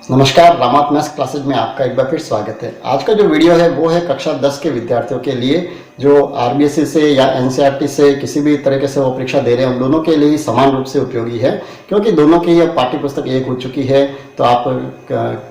नमस्कार, रामात maths classes में आपका एक बार फिर स्वागत है। आज का जो वीडियो है वो है कक्षा 10 के विद्यार्थियों के लिए जो आरबीएसई से या एनसीईआरटी से किसी भी तरीके से वो परीक्षा दे रहे हैं, उन दोनों के लिए समान रूप से उपयोगी है, क्योंकि दोनों की अब पाठ्य पुस्तक एक हो चुकी है। तो आप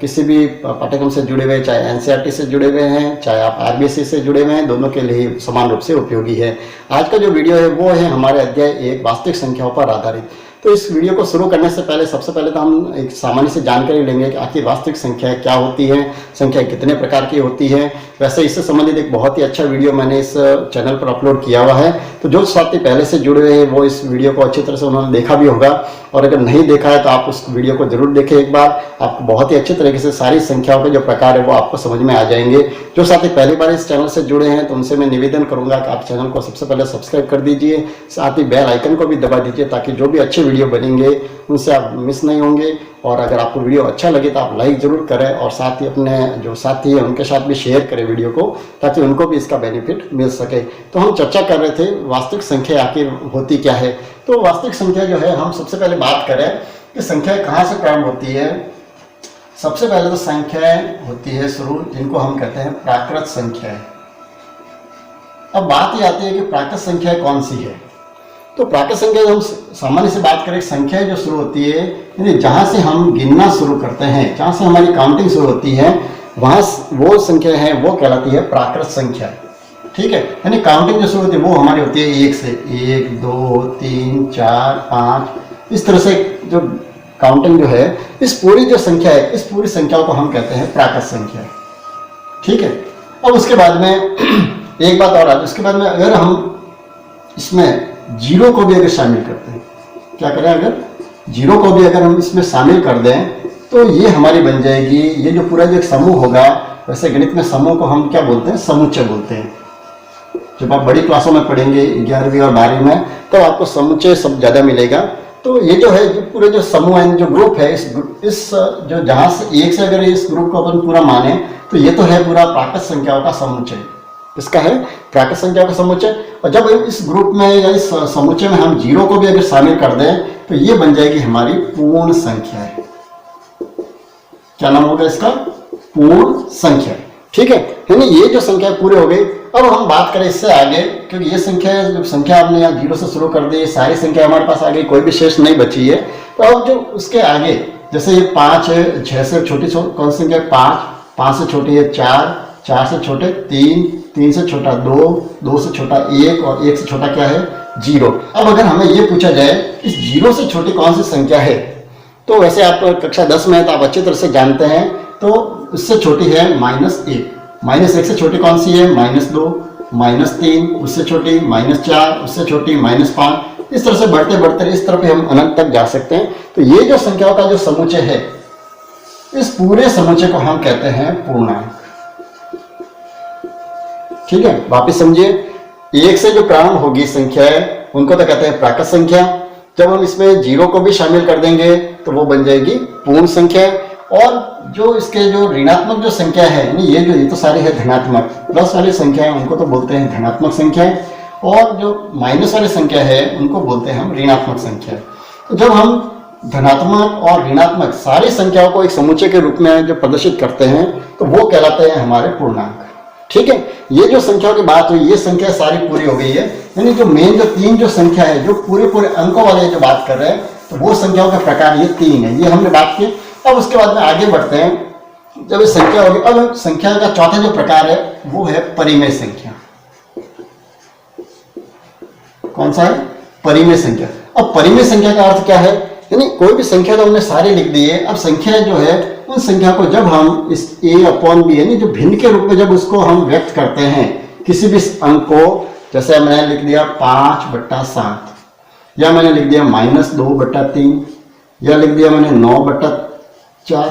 किसी भी पाठ्यक्रम से जुड़े हुए, चाहे एनसीईआरटी से जुड़े हुए हैं, चाहे आप आरबीएसई से जुड़े हुए हैं, दोनों के लिए समान रूप से उपयोगी है। आज का जो वीडियो है वो है हमारे अध्याय 1 वास्तविक संख्याओं पर आधारित। तो इस वीडियो को शुरू करने से पहले सबसे पहले तो हम एक सामान्य सी जानकारी लेंगे कि आखिर वास्तविक संख्या क्या होती है, संख्या कितने प्रकार की होती है। वैसे इससे संबंधित एक बहुत ही अच्छा वीडियो मैंने इस चैनल पर अपलोड किया हुआ है, तो जो साथी पहले से जुड़े हुए हैं वो इस वीडियो को अच्छी तरह से उन्होंने देखा भी होगा, और अगर नहीं देखा है तो आप उस वीडियो को जरूर देखें एक बार। आपको बहुत ही अच्छे तरीके से सारी संख्याओं के जो प्रकार है वो आपको समझ में आ जाएंगे। जो साथी पहली बार इस चैनल से जुड़े हैं तो उनसे मैं निवेदन करूंगा कि आप चैनल को सबसे पहले सब्सक्राइब कर दीजिए, साथ ही बेल आइकन को भी दबा दीजिए ताकि जो भी अच्छे वीडियो बनेंगे उनसे आप मिस नहीं होंगे। और अगर आपको वीडियो अच्छा लगे तो आप लाइक जरूर करें, और साथ ही अपने जो साथी हैं उनके साथ भी शेयर करें वीडियो को, ताकि उनको भी इसका बेनिफिट मिल सके। तो हम चर्चा कर रहे थे वास्तविक संख्या आखिर होती क्या है। तो वास्तविक संख्या जो है, हम सबसे पहले बात करें कि संख्या कहाँ से प्रारंभ होती है। सबसे पहले तो संख्याएं होती है शुरू, जिनको हम कहते हैं प्राकृत संख्याएं। अब बात ये आती है कि प्राकृत संख्या कौन सी है। तो प्राकृत संख्या हम सामान्य से बात करें, संख्या जो शुरू होती है यानी जहाँ से हम गिनना शुरू करते हैं, जहाँ से हमारी काउंटिंग शुरू होती है, वहाँ वो संख्या है वो कहलाती है प्राकृत संख्या। ठीक है, यानी काउंटिंग जो शुरू होती है वो हमारी होती है 1 से। 1 2 3 4 5 इस तरह से जो काउंटिंग जो है, इस पूरी जो संख्या है, इस पूरी संख्याओं को हम कहते हैं प्राकृत संख्या। ठीक है, अब उसके बाद में एक बात और आती है, उसके बाद में अगर हम इसमें जीरो को भी अगर शामिल करते हैं, क्या करें, अगर जीरो को भी अगर हम इसमें शामिल कर दें तो ये हमारी बन जाएगी, ये जो पूरा जो एक समूह होगा, वैसे गणित में समूह को हम क्या बोलते हैं, समुच्चय बोलते हैं। जब आप बड़ी क्लासों में पढ़ेंगे 11वीं और 12वीं में, तो आपको समुच्चय सब ज्यादा मिलेगा। तो ये जो है, जो पूरे जो समूह है, जो ग्रुप है, इस जो जहां से 1 से अगर इस ग्रुप को अपन पूरा माने तो ये तो है पूरा प्राकृत संख्याओं का समुच्चय। इसका है प्राकृत संख्या का समुच्चय। और जब इस ग्रुप में या इस समुच्चय में हम जीरो को भी अगर शामिल कर दें तो ये बन जाएगी हमारी पूर्ण संख्या है। क्या नाम होगा इसका, पूर्ण संख्या। ठीक है, यानी ये जो संख्या पूरे हो गई। अब हम बात करें इससे आगे, क्योंकि ये संख्या हमने यहाँ जीरो से शुरू कर दी, सारी संख्या हमारे पास आ गई, कोई भी शेष नहीं बची है। तो अब जो उसके आगे, जैसे ये 5 है, 6 से छोटी कौन सी संख्या, 5 से छोटी है 4 से छोटे 3 से छोटा 2 से छोटा 1 और 1 से छोटा क्या है, 0। अब अगर हमें ये पूछा जाए इस 0 से छोटी कौन सी संख्या है, तो वैसे आप कक्षा 10 में है तो आप अच्छी तरह से जानते हैं। तो उससे छोटी है -1। -1 से छोटी कौन सी है, -2, -3, उससे छोटी -4, उससे छोटी -5। इस तरह से बढ़ते बढ़ते इस तरफ हम अनंत तक जा सकते हैं। तो ये जो संख्याओं का जो समुच्चय है, इस पूरे समुच्चय को हम कहते हैं पूर्णांक। ठीक है, वापिस समझिए, 1 से जो प्रारंभ होगी संख्या है उनको तो कहते हैं प्राकृत संख्या। जब हम इसमें जीरो को भी शामिल कर देंगे तो वो बन जाएगी पूर्ण संख्या। और जो इसके जो ऋणात्मक जो संख्या है, ये तो सारी है धनात्मक, प्लस वाली संख्या है उनको तो बोलते हैं धनात्मक संख्या, और जो माइनस वाली संख्या है उनको बोलते हैं हम ऋणात्मक संख्या। तो जब हम धनात्मक और ऋणात्मक सारी संख्याओं को एक समुच्चय के रूप में जो प्रदर्शित करते हैं तो वो कहलाते हैं हमारे पूर्णांक। ठीक है, ये जो संख्याओं की बात हुई, ये संख्या सारी पूरी हो गई है। यानी जो मेन जो 3 जो संख्या है, जो पूरे अंकों वाले जो बात कर रहे हैं, तो वो संख्याओं का प्रकार ये 3 है, ये हमने बात की। अब उसके बाद में आगे बढ़ते हैं। जब ये संख्या होगी, अब संख्या का चौथा जो प्रकार है वो है परिमेय संख्या। कौन सा है, परिमेय संख्या। अब परिमेय संख्या का अर्थ क्या है, यानी कोई भी संख्या तो हमने सारी लिख दी है। अब संख्या जो है, उन संख्या को जब हम इस a/b यानी जो भिन्न के रूप में जब उसको हम व्यक्त करते हैं, किसी भी अंक को, जैसे मैंने लिख दिया 5/7, या मैंने लिख दिया -2/3, या लिख दिया मैंने 9/4,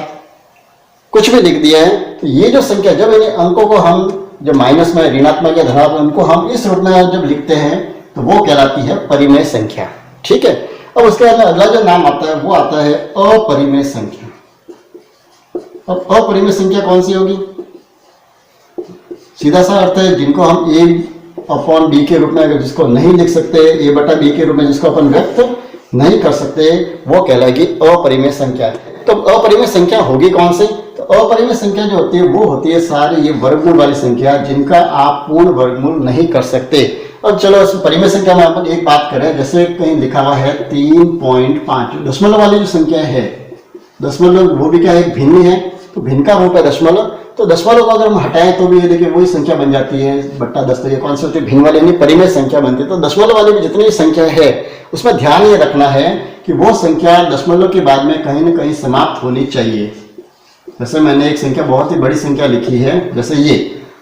कुछ भी लिख दिया है, तो ये जो संख्या जब इन अंकों को हम जब माइनस में, ऋणात्मक या धनात्मक, उनको हम इस रूप में जब लिखते हैं तो वो कहलाती है परिमेय संख्या। ठीक है, अब उसके बाद अगला जो नाम आता है वो आता है अपरिमेय संख्या। अब अपरिमेय संख्या कौन सी होगी, सीधा सा अर्थ है जिनको हम a/b के रूप में, अगर जिसको नहीं लिख सकते, a/b के रूप में जिसको अपन व्यक्त नहीं कर सकते, वो कहलाएगी अपरिमेय संख्या। तो अपरिमेय संख्या होगी कौन सी? तो अपरिमेय संख्या जो होती है वो होती है सारी ये वर्गमूल वाली संख्या जिनका आप पूर्ण वर्गमूल नहीं कर सकते। अब चलो इस परिमेय संख्या में अपन एक बात करें, जैसे कहीं लिखा हुआ है 3.5, दशमलव वाली जो संख्या है, दशमलव वो भी क्या है, भिन्न है, तो भिन्न का रूप है दशमलव। तो दशमलव को अगर हम हटाएं तो भी ये देखिए वही संख्या बन जाती है बट्टा 10, तो ये कौन सी होती है, भिन्न वाली यानी परिमेय संख्या बनती है। तो दशमलव वाली भी जितनी संख्या है उसमें ध्यान ये रखना है कि वो संख्या दशमलव के बाद में कहीं ना कहीं समाप्त होनी चाहिए। जैसे मैंने एक संख्या बहुत ही बड़ी संख्या लिखी है, जैसे ये,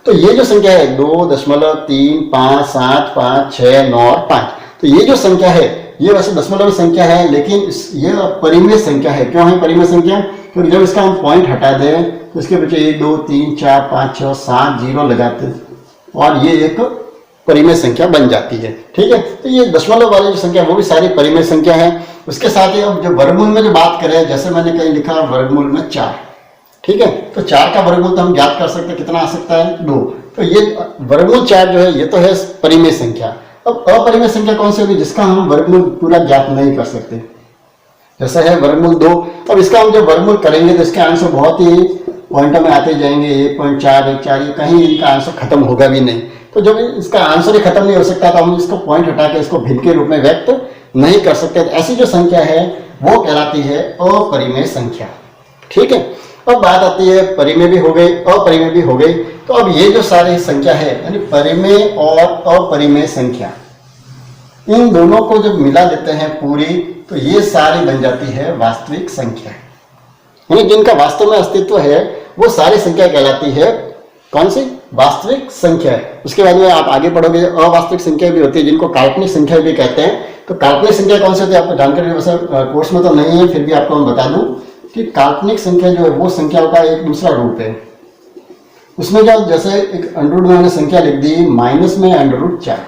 तो ये जो संख्या है 2.35756 9 और 5, तो ये जो संख्या है ये वैसे दशमलव संख्या है, लेकिन ये परिमेय संख्या है। क्यों है परिमेय संख्या? क्योंकि जब इसका हम पॉइंट हटा दें तो इसके पीछे 1 2 3 4 5 6 7 जीरो लगाते और ये एक परिमेय संख्या बन जाती है। ठीक है, तो ये दशमलव वाली जो संख्या वो भी सारी परिमेय संख्या है। उसके साथ ही अब जो वर्गमूल में जो बात करें, जैसे मैंने कहीं लिखा वर्गमूल में 4, ठीक है, तो 4 का वर्गमूल तो हम ज्ञात कर सकते हैं, कितना आ सकता है 2। तो ये वर्गमूल 4 जो है ये तो है परिमेय संख्या। अब अपरिमेय संख्या कौन सी होगी जिसका हम वर्गमूल पूरा ज्ञात नहीं कर सकते? जैसा है वर्गमूल 2। अब इसका हम जब वर्गमूल करेंगे तो इसके आंसर बहुत ही पॉइंटों में आते जाएंगे, 1.4 1.4, कहीं इनका आंसर खत्म होगा भी नहीं। तो जब इसका आंसर ही खत्म नहीं हो सकता तो हम इसको पॉइंट हटा के इसको भिन्न के रूप में व्यक्त नहीं कर सकते। तो ऐसी जो संख्या है वो कहलाती है अपरिमेय संख्या। ठीक है, अब बात आती है परिमेय भी हो गई, अपरिमेय भी हो गई। तो अब ये जो सारी संख्या है यानी परिमेय और अपरिमेय संख्या, इन दोनों को जब मिला देते हैं पूरी तो ये सारी बन जाती है वास्तविक संख्या। यानी जिनका वास्तव में अस्तित्व है वो सारी संख्या कहलाती है कौन सी? वास्तविक संख्या। उसके बाद में आप आगे पढ़ोगे अवास्तविक संख्या भी होती है जिनको काल्पनिक संख्या भी कहते हैं। तो काल्पनिक संख्या कौन सी होती है आपको जानकारी वैसे कोर्स में तो नहीं है, फिर भी आपको मैं बता दूं कि काल्पनिक संख्या जो है वो संख्याओं का एक दूसरा रूप है। उसमें जो जैसे एक अंडररूट में मैंने संख्या लिख दी माइनस में √4,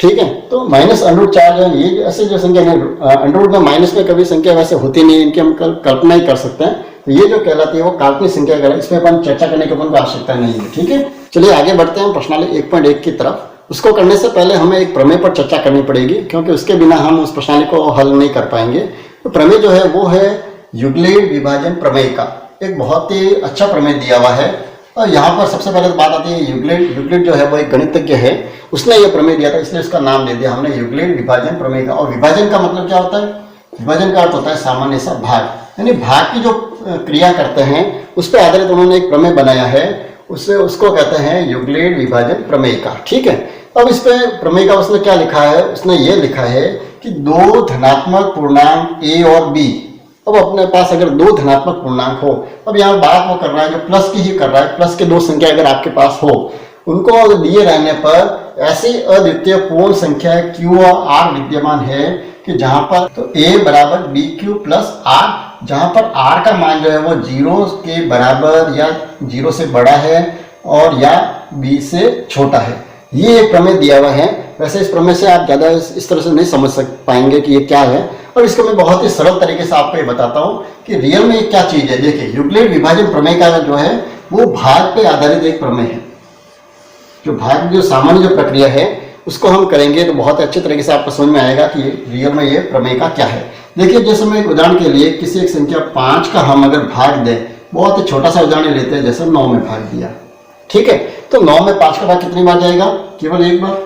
ठीक है, तो -√4 जो है ये ऐसे जो संख्या है अंडररूट में माइनस में कभी संख्या वैसे होती नहीं, इनकी हम कल्पना ही कर सकते हैं। तो ये जो कहलाती है वो काल्पनिक संख्या कहलाती है। इसमें अपन चर्चा करने की अपन को आवश्यकता नहीं है। ठीक है, चलिए आगे बढ़ते हैं प्रश्नावली 1.1 की तरफ। उसको करने से पहले हमें एक प्रमेय पर चर्चा करनी पड़ेगी क्योंकि उसके बिना हम उस प्रश्नावली को हल नहीं कर पाएंगे। तो प्रमेय जो है वो है यूक्लिड विभाजन प्रमेय का एक बहुत ही अच्छा प्रमेय दिया हुआ है। और यहाँ पर सबसे पहले बात आती है यूक्लिड जो है वो एक गणितज्ञ है, उसने ये प्रमेय दिया था, इसलिए इसका नाम दे दिया हमने यूक्लिड विभाजन प्रमेय का। और विभाजन का मतलब क्या होता है? विभाजन का अर्थ होता है सामान्य सा भाग, यानी भाग की जो क्रिया करते हैं उस पर आधारित उन्होंने एक प्रमेय बनाया है, उसको कहते हैं यूक्लिड विभाजन प्रमेय का। ठीक है, अब इस पे प्रमेय का उसने क्या लिखा है? उसने ये लिखा है कि 2 धनात्मक पूर्णांक a और b, अब अपने पास अगर 2 धनात्मक पूर्णांक हो, अब यहाँ बात वो कर रहा है जो प्लस की ही कर रहा है, प्लस के 2 संख्या अगर आपके पास हो, उनको दिए रहने पर ऐसी अद्वितीय पूर्ण संख्या q और r विद्यमान है कि जहां पर तो a बराबर bq प्लस r, जहां पर r का मान जो है वो 0 के बराबर या 0 से बड़ा है और या b से छोटा है। ये एक प्रमेय दिया हुआ है। वैसे इस प्रमेय से आप ज़्यादा इस तरह से नहीं समझ पाएंगे कि ये क्या है, और इसको मैं बहुत ही सरल तरीके से आपको ये बताता हूँ कि रियल में ये क्या चीज़ है। देखिए, यूक्लिड विभाजन प्रमेय का जो है वो भाग पे आधारित एक प्रमेय है। जो भाग जो सामान्य जो प्रक्रिया है उसको हम करेंगे तो बहुत अच्छे तरीके से आपको समझ में आएगा कि रियल में ये प्रमेय का क्या है। देखिए, जैसे मैं एक उदाहरण के लिए किसी एक संख्या 5 का हम अगर भाग दें, बहुत ही छोटा सा उदाहरण लेते हैं, जैसे 9 में भाग दिया। ठीक है, तो 9 में 5 का भाग कितनी बार जाएगा? केवल एक बार।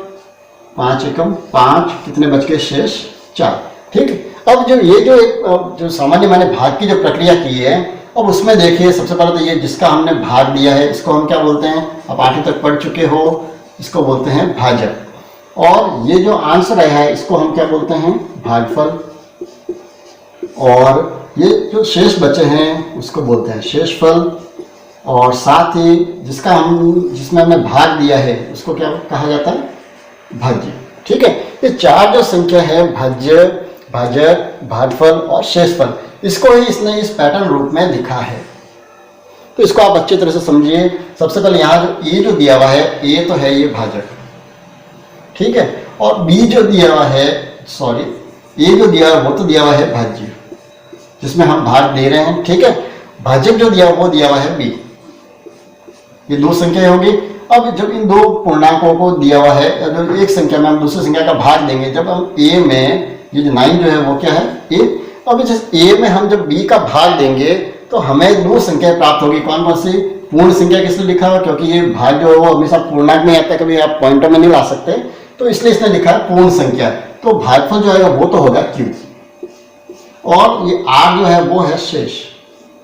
5 एकम 5, कितने बच के शेष 4। ठीक है, अब जो ये जो सामान्य मैंने भाग की जो प्रक्रिया की है, अब उसमें देखिए सबसे पहले तो ये जिसका हमने भाग दिया है इसको हम क्या बोलते हैं? आप 8वीं तक पढ़ चुके हो, इसको बोलते हैं भाजक। और ये जो आंसर आया है इसको हम क्या बोलते हैं? भागफल। और ये जो शेष बचे हैं उसको बोलते हैं शेषफल। और साथ ही जिसमें हमने भाग दिया है उसको क्या कहा जाता है? भाज्य। ठीक है, ये 4 जो संख्या है भाज्य, भाजक, भागफल और शेषफल, इसको ही इसने इस पैटर्न रूप में लिखा है। तो इसको आप अच्छी तरह से समझिए। सबसे पहले यहाँ जो ए जो दिया हुआ है, ए तो है ये भाजक, ठीक है, और बी जो दिया हुआ है, सॉरी ए जो दिया हुआ वो तो दिया हुआ है भाज्य जिसमें हम भाग दे रहे हैं। ठीक है, भाजक जो दिया वो दिया हुआ है बी। ये 2 संख्या होगी। अब जब इन 2 पूर्णांकों को दिया हुआ है, एक संख्या में हम दूसरी संख्या का भाग देंगे, जब हम ए में ये जो 9 जो है वो क्या है? ए। तो अभी जिस ए में हम जब बी का भाग देंगे तो हमें दो संख्या प्राप्त होगी। कौन कौन सी? पूर्ण संख्या किसने लिखा हुआ, क्योंकि ये भाग जो है वो हमेशा पूर्णांक में आता है, कभी आप पॉइंटर में नहीं ला सकते, तो इसलिए इसने लिखा है पूर्ण संख्या। तो भागफल जो है वो तो होगा क्यू, और ये आर जो है वो है शेष,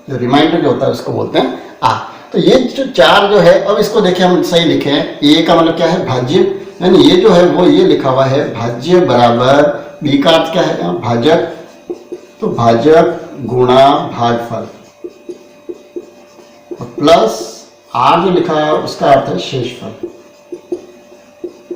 जो रिमाइंडर जो होता है उसको बोलते हैं आर। तो ये जो चार जो है, अब इसको देखिए हम सही लिखे हैं, ए का मतलब क्या है? भाज्य, यानी ये जो है वो ये लिखा हुआ है भाज्य बराबर बी का अर्थ क्या है? भाजक, तो भाजक गुणा भागफल प्लस आर जो लिखा है उसका अर्थ है शेषफल।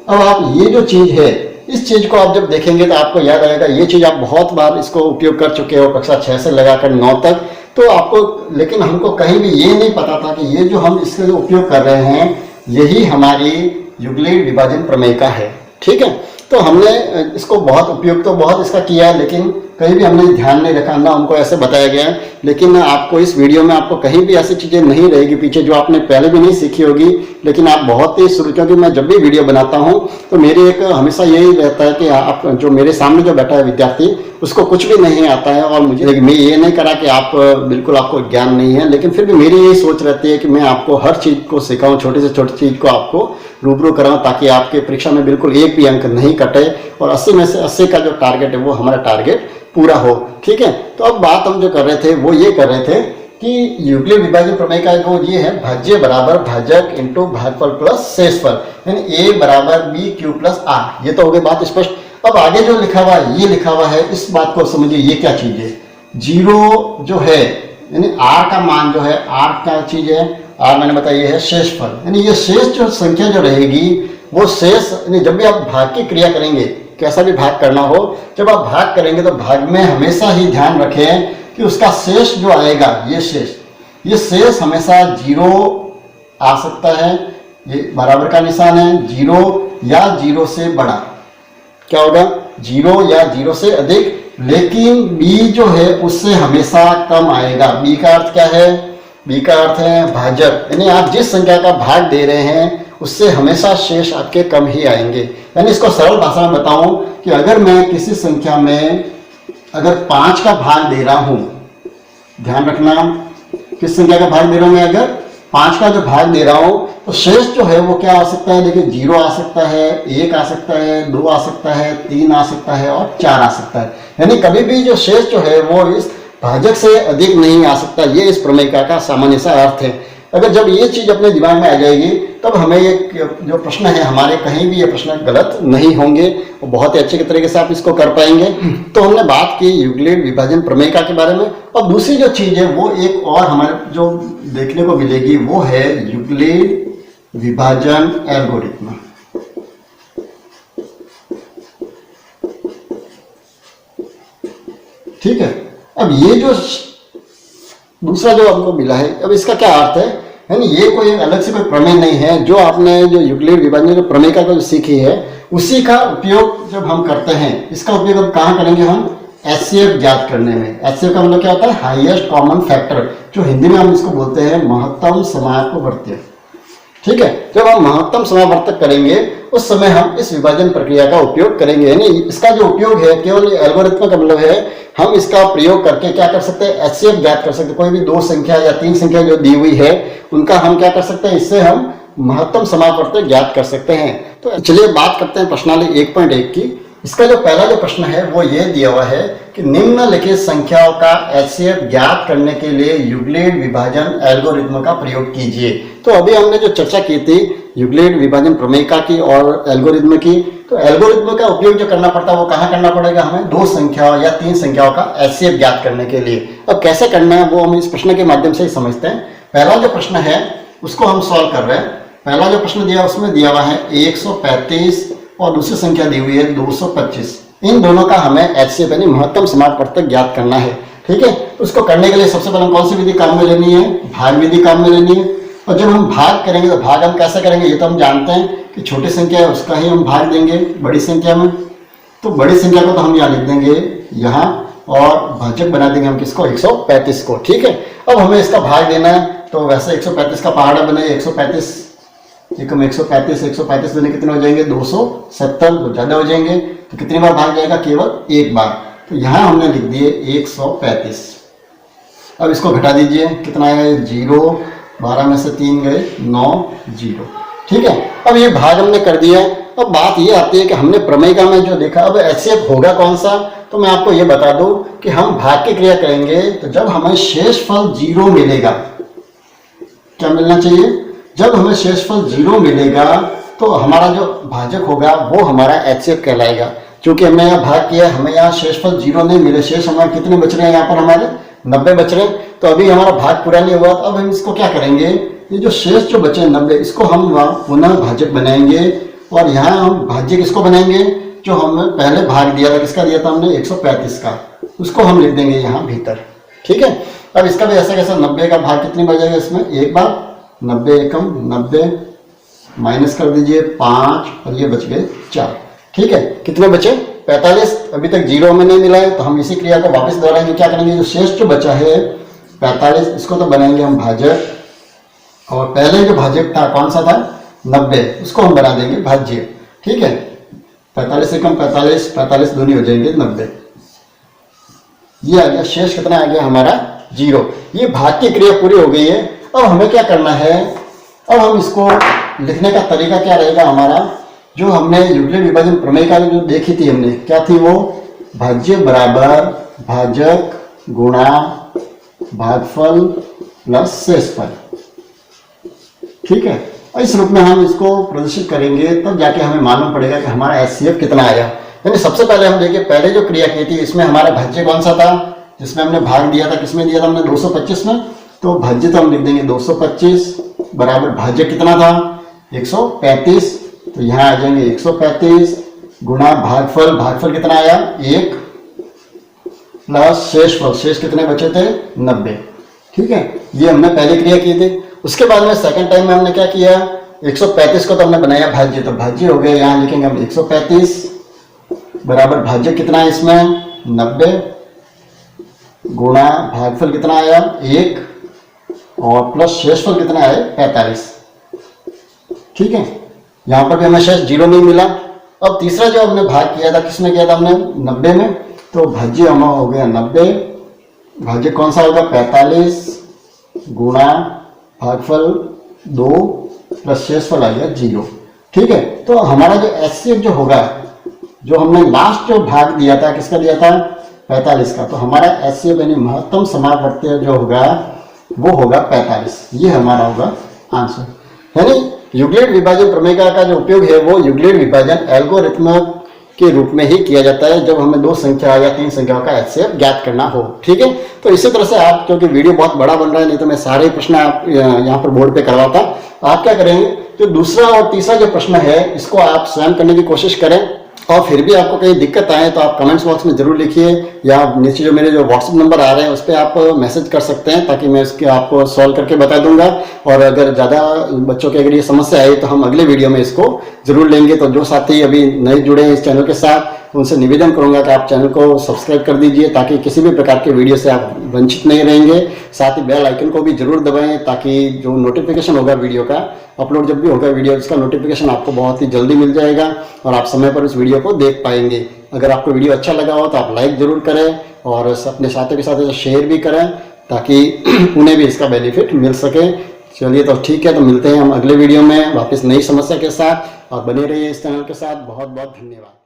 अब आप ये जो चीज है, इस चीज को आप जब देखेंगे तो आपको याद आएगा, ये चीज आप बहुत बार इसको उपयोग कर चुके हो कक्षा 6 से लगाकर 9 तक, तो आपको, लेकिन हमको कहीं भी ये नहीं पता था कि ये जो हम इसका जो उपयोग कर रहे हैं यही हमारी यूक्लिड विभाजन प्रमेय का है। ठीक है, तो हमने इसको बहुत उपयोग तो बहुत इसका किया है, लेकिन कहीं भी हमने ध्यान नहीं रखा ना, हमको ऐसे बताया गया है। लेकिन आपको इस वीडियो में आपको कहीं भी ऐसी चीजें नहीं रहेगी पीछे जो आपने पहले भी नहीं सीखी होगी, लेकिन आप बहुत ही शुरू, क्योंकि मैं जब भी वीडियो बनाता हूं तो मेरी एक हमेशा यही रहता है कि आप जो मेरे सामने जो बैठा है विद्यार्थी, उसको कुछ भी नहीं आता है, और मुझे मैं ये नहीं करा कि आप बिल्कुल आपको ज्ञान नहीं है, लेकिन फिर भी मेरी यही सोच रहती है कि मैं आपको हर चीज को सिखाऊं, छोटी से छोटी चीज को आपको रूबरू कराऊं, ताकि आपके परीक्षा में बिल्कुल एक भी अंक नहीं कटे, और 80 में से 80 का जो टारगेट है वो हमारा टारगेट पूरा हो। ठीक है, तो अब बात हम जो कर रहे थे वो ये कर रहे थे कि यूक्लिड विभाजन प्रमेय का जो ये है भाज्य बराबर भाजक इंटू भागफल प्लस शेषफल, यानी ए बराबर बी क्यू प्लस आर। ये तो हो गई बात स्पष्ट। अब आगे जो लिखा हुआ है, ये लिखा हुआ है, इस बात को समझिए, ये क्या चीज है? जीरो जो है, यानी आर का मान जो है, आर क्या चीज है? आर मैंने बताया ये है शेषफल, यानी ये शेष जो संख्या जो रहेगी वो शेष, यानी जब भी आप भाग की क्रिया करेंगे, कैसा भी भाग करना हो, जब आप भाग करेंगे तो भाग में हमेशा ही ध्यान रखें कि उसका शेष जो आएगा, ये शेष हमेशा जीरो आ सकता है, ये बराबर का निशान है, जीरो या जीरो से बड़ा, क्या होगा? जीरो या जीरो से अधिक, लेकिन बी जो है उससे हमेशा कम आएगा। बी का अर्थ क्या है? बी का अर्थ है भाजक, यानी आप जिस संख्या का भाग दे रहे हैं उससे हमेशा शेष आपके कम ही आएंगे। यानी इसको सरल भाषा में बताऊं कि अगर मैं किसी संख्या में अगर 5 का भाग दे रहा हूं, ध्यान रखना किस संख्या का भाग दे रहा हूं मैं, अगर 5 का जो भाग दे रहा हूं तो शेष जो है वो क्या आ सकता है? देखिए 0 आ सकता है, 1 आ सकता है, 2 आ सकता है, 3 आ सकता है और 4 आ सकता है। यानी कभी भी जो शेष जो है वो इस भाजक से अधिक नहीं आ सकता। ये इस प्रमेय का सामान्य सा अर्थ है। अगर जब ये चीज अपने दिमाग में आ जाएगी तब हमें ये जो प्रश्न है हमारे, कहीं भी ये प्रश्न गलत नहीं होंगे और बहुत ही अच्छे तरीके से आप इसको कर पाएंगे। तो हमने बात की यूक्लिड विभाजन प्रमेय के बारे में, और दूसरी जो चीज है वो एक और हमारे जो देखने को मिलेगी वो है यूक्लिड विभाजन एल्गोरिथम। ठीक है, अब ये जो दूसरा जो हमको मिला है, अब इसका क्या अर्थ है? यानी ये कोई अलग से कोई प्रमेय नहीं है, जो आपने जो यूक्लिड विभाजन जो प्रमेय का जो सीखी है उसी का उपयोग जब हम करते हैं, इसका उपयोग हम कहाँ करेंगे? हम एचसीएफ ज्ञात करने में। एचसीएफ का मतलब क्या होता है? हाईएस्ट कॉमन फैक्टर, जो हिंदी में हम इसको बोलते हैं महत्तम समापवर्त्य। ठीक है, जब हम महत्तम समावर्तक करेंगे उस समय हम इस विभाजन प्रक्रिया का उपयोग करेंगे। यानी इसका जो उपयोग है केवल एल्गोरिथम का मतलब है हम इसका प्रयोग करके क्या कर सकते हैं? एचसीएफ ज्ञात कर सकते हैं। कोई भी 2 संख्या या 3 संख्या जो दी हुई है उनका हम क्या कर सकते हैं? इससे हम महत्तम समावर्तक ज्ञात कर सकते हैं। तो चलिए बात करते हैं प्रश्नावली 1.1 की। इसका जो पहला जो प्रश्न है वो ये दिया हुआ है कि निम्नलिखित संख्याओं का एचसीएफ ज्ञात करने के लिए यूक्लिड विभाजन एल्गोरिथम का प्रयोग कीजिए। तो अभी हमने जो चर्चा की थी यूक्लिड विभाजन प्रमेय की और एल्गोरिथम की, तो एल्गोरिथम का उपयोग जो करना पड़ता है वो कहाँ करना पड़ेगा? हमें 2 संख्याओं या 3 संख्याओं का एचसीएफ ज्ञात करने के लिए। अब कैसे करना है वो हम इस प्रश्न के माध्यम से ही समझते हैं। पहला जो प्रश्न है उसको हम सॉल्व कर रहे हैं। पहला जो प्रश्न दिया उसमें दिया हुआ है 135 और दूसरी संख्या दी हुई है 225। इन दोनों का हमें एचसीएफ यानी महत्तम समापवर्तक ज्ञात करना है। ठीक है, तो उसको करने के लिए सबसे पहले कौन सी विधि काम में लेनी है? भाग विधि काम में लेनी है। और जब हम भाग करेंगे तो भाग हम कैसे करेंगे? ये तो हम जानते हैं कि छोटी संख्या है उसका ही हम भाग देंगे बड़ी संख्या में। तो बड़ी संख्या को तो हम यहाँ लिख देंगे यहाँ, और भाजक बना देंगे हम किसको? 135 को। ठीक है, अब हमें इसका भाग देना है, तो वैसे 135 का पहाड़ा बने 135 देने कितने हो जाएंगे? 270, तो ज्यादा हो जाएंगे। तो कितनी बार भाग जाएगा? केवल एक बार। तो यहाँ हमने लिख दिए 135। अब इसको घटा दीजिए, कितना है 0, 12 में से 3 गए 9, 0। ठीक है, अब ये भाग हमने कर दिया। अब बात ये आती है कि हमने प्रमेयिका में जो देखा, अब HCF होगा कौन सा, तो मैं आपको ये बता दूं कि हम भाग की क्रिया करेंगे तो जब हमें शेषफल 0 मिलेगा, क्या मिलना चाहिए, जब हमें शेषफल 0 मिलेगा तो हमारा जो भाजक होगा वो हमारा HCF कहलाएगा। क्योंकि हमने यहाँ भाग किया, हमें यहाँ शेषफल 0 नहीं मिले, शेष हमारे कितने बच रहे हैं, यहाँ पर हमारे 90 बच रहे हैं। तो अभी हमारा भाग पूरा नहीं हुआ, तो अब हम इसको क्या करेंगे, ये जो शेष जो बचे 90, इसको हम पुनः भाजक बनाएंगे। और यहाँ हम भाज्य किसको बनाएंगे, जो हमने पहले भाग दिया था, किसका दिया था हमने 135 का, उसको हम लिख देंगे यहाँ भीतर। ठीक है, अब इसका भी ऐसा कैसा 90 का भाग कितनी बचेगा, इसमें एक बार 90 एकम 90 माइनस कर दीजिए 5 और ये बच गए 4। ठीक है, कितने बचे 45। अभी तक 0 में नहीं मिला है, तो हम इसी क्रिया को वापस दोहराएंगे। क्या करेंगे, जो शेष जो बचा है 45, इसको तो बनाएंगे हम भाजक, और पहले जो भाजक था कौन सा था 90, उसको हम बना देंगे भाज्य। ठीक है, 45 से कम 45, 45 दूनी हो जाएंगे 90। ये आ गया, शेष कितना आ गया हमारा 0। ये भाग की क्रिया पूरी हो गई है। अब हमें क्या करना है, अब हम इसको लिखने का तरीका क्या रहेगा हमारा, जो हमने यूक्लिड विभाजन प्रमेयिका जो देखी थी हमने, क्या थी वो, भाज्य बराबर भाजक गुणा भागफल प्लस शेषफल। ठीक है, इस रूप में हम इसको प्रदर्शित करेंगे, तब जाके हमें मालूम पड़ेगा कि हमारा HCF कितना आया। यानी सबसे पहले हम देखिए, पहले जो क्रिया की थी इसमें हमारा भाज्य कौन सा था, जिसमें हमने भाग दिया था, किसमें दिया था हमने 225 में, तो भाज्य तो हम लिख देंगे 225 बराबर भाज्य कितना था 135, तो यहाँ आ जाएंगे 135 गुणा भागफल, भागफल कितना आया 1 प्लस शेषफल, शेष कितने बचे थे 90। ठीक है, ये हमने पहले क्रिया की थी। उसके बाद में सेकंड टाइम में हमने क्या किया, 135 को तो हमने बनाया भाज्य, तो भाज्य हो गया, यहाँ लिखेंगे हम 135 बराबर भाज्य कितना है इसमें 90 गुणा भागफल कितना आया 1 और प्लस शेषफल कितना है 45। ठीक है, यहाँ पर भी हमें शेष 0 नहीं मिला। अब तीसरा जो हमने भाग किया था, किसमें किया था हमने 90 में, तो भाज्य हमारा हो गया 90, भाज्य कौन सा होगा 45 गुणा भागफल 2 प्लस शेषफल आ गया 0। ठीक है, तो हमारा जो HCF जो होगा, जो हमने लास्ट जो भाग दिया था, किसका दिया था 45 का, तो हमारा HCF यानी महत्तम समावर्तीय जो होगा वो होगा 45। ये हमारा होगा आंसर। यानी यूक्लिड विभाजन प्रमेयिका का जो उपयोग है वो यूक्लिड विभाजन एल्गोरिथम के रूप में ही किया जाता है, जब हमें 2 संख्या या 3 संख्याओं का HCF ज्ञात करना हो। ठीक है, तो इसी तरह से आप, क्योंकि वीडियो बहुत बड़ा बन रहा है, नहीं तो मैं सारे प्रश्न आप यहाँ पर बोर्ड पे करवाता, आप क्या करेंगे, जो दूसरा और तीसरा जो प्रश्न है इसको आप स्वयं करने की कोशिश करें, और फिर भी आपको कहीं दिक्कत आए तो आप कमेंट्स बॉक्स में जरूर लिखिए, या नीचे जो मेरे जो व्हाट्सएप नंबर आ रहे हैं उस पर आप मैसेज कर सकते हैं, ताकि मैं इसके आपको सॉल्व करके बता दूंगा। और अगर ज़्यादा बच्चों की अगर ये समस्या आई तो हम अगले वीडियो में इसको जरूर लेंगे। तो जो साथी अभी नए जुड़े हैं इस चैनल के साथ, उनसे निवेदन करूंगा कि आप चैनल को सब्सक्राइब कर दीजिए, ताकि किसी भी प्रकार के वीडियो से आप वंचित नहीं रहेंगे। साथ ही बेल आइकन को भी जरूर दबाएं, ताकि जो नोटिफिकेशन होगा वीडियो का, अपलोड जब भी होगा वीडियो, इसका नोटिफिकेशन आपको बहुत ही जल्दी मिल जाएगा और आप समय पर उस वीडियो को देख पाएंगे। अगर आपको वीडियो अच्छा लगा हो तो आप लाइक जरूर करें और अपने साथियों के साथ शेयर भी करें, ताकि उन्हें भी इसका बेनिफिट मिल सके। चलिए, तो ठीक है, तो मिलते हैं हम अगले वीडियो में वापस नई समस्या के साथ, और बने रहिए इस चैनल के साथ। बहुत बहुत धन्यवाद।